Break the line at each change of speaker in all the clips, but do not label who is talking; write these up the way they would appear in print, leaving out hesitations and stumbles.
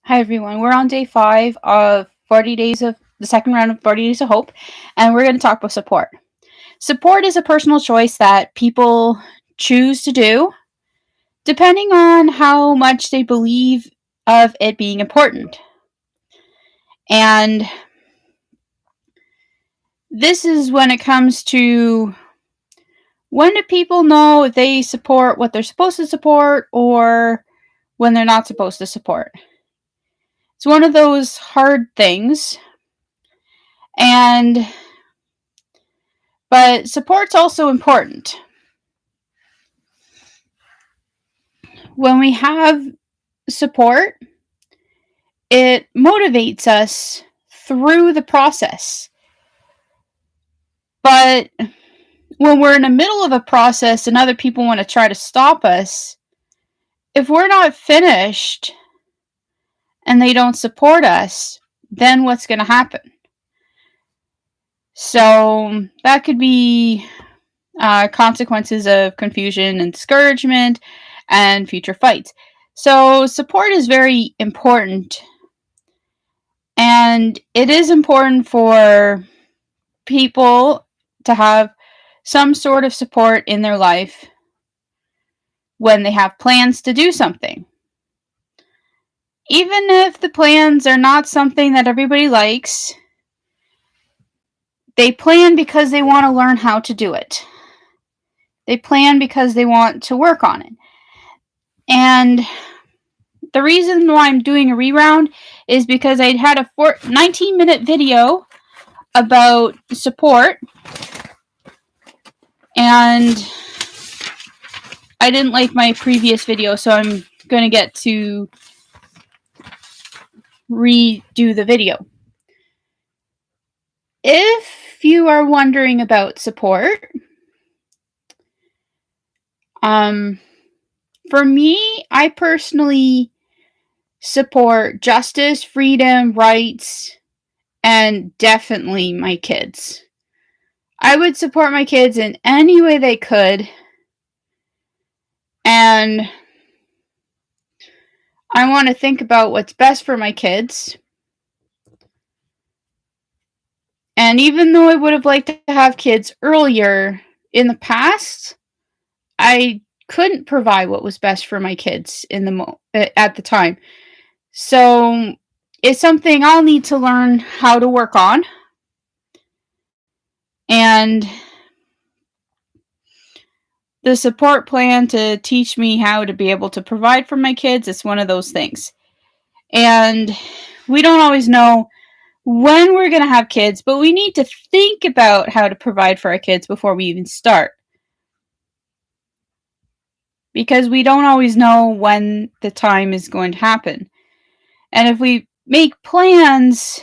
Hi everyone. We're on day 5 of 40 days of the second round of 40 Days of Hope, and we're going to talk about support. Support is a personal choice that people choose to do depending on how much they believe of it being important. And this is when it comes to when do people know if they support what they're supposed to support or when they're not supposed to support. It's one of those hard things. And But support's also important. When we have support, it motivates us through the process. But when we're in the middle of a process and other people want to try to stop us, if we're not finished and they don't support us, then what's going to happen? So that could be consequences of confusion and discouragement and future fights. So support is very important. And it is important for people to have some sort of support in their life when they have plans to do something. Even if the plans are not something that everybody likes, they plan because they want to learn how to do it. They plan because they want to work on it. And the reason why I'm doing a reround is because I had a 19-minute video about support, and I didn't like my previous video, so I'm going to get to redo the video. If you are wondering about support, for me, I personally support justice, freedom, rights, and definitely my kids. I would support my kids in any way they could, and I want to think about what's best for my kids. And even though I would have liked to have kids earlier in the past, I couldn't provide what was best for my kids at the time. So it's something I'll need to learn how to work on. And the support plan to teach me how to be able to provide for my kids is one of those things. And we don't always know when we're going to have kids, but we need to think about how to provide for our kids before we even start. Because we don't always know when the time is going to happen. And if we make plans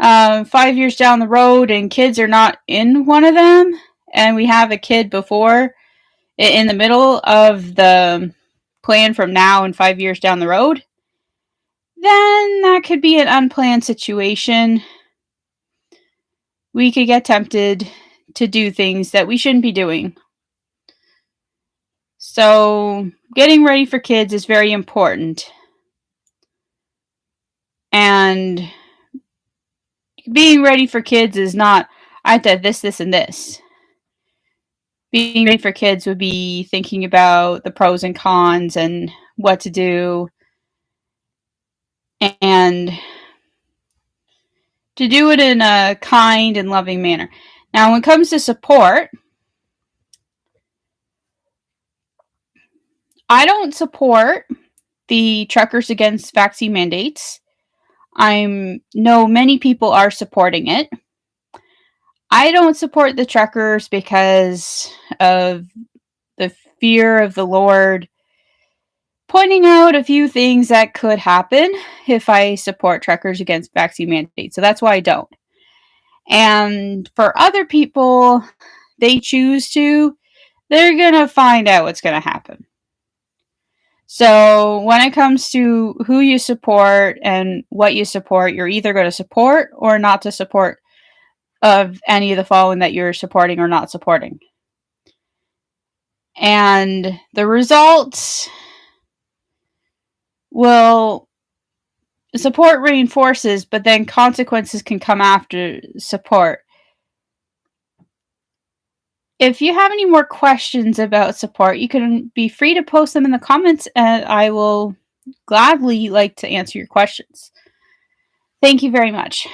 5 years down the road and kids are not in one of them, and we have a kid before in the middle of the plan from now and 5 years down the road, then that could be an unplanned situation. We could get tempted to do things that we shouldn't be doing. So getting ready for kids is very important. And being ready for kids is not, I have to have this, this, and this. Being ready for kids would be thinking about the pros and cons and what to do, and to do it in a kind and loving manner. Now, when it comes to support, I don't support the Truckers Against Vaccine Mandates. I know many people are supporting it. I don't support the truckers because of the fear of the Lord pointing out a few things that could happen if I support Truckers Against Vaccine Mandates. So that's why I don't. And for other people, they choose to, they're going to find out what's going to happen. So when it comes to who you support and what you support, you're either going to support or not to support of any of the following that you're supporting or not supporting. And the results Well, support reinforces, but then consequences can come after support. If you have any more questions about support, you can be free to post them in the comments and I will gladly like to answer your questions. Thank you very much.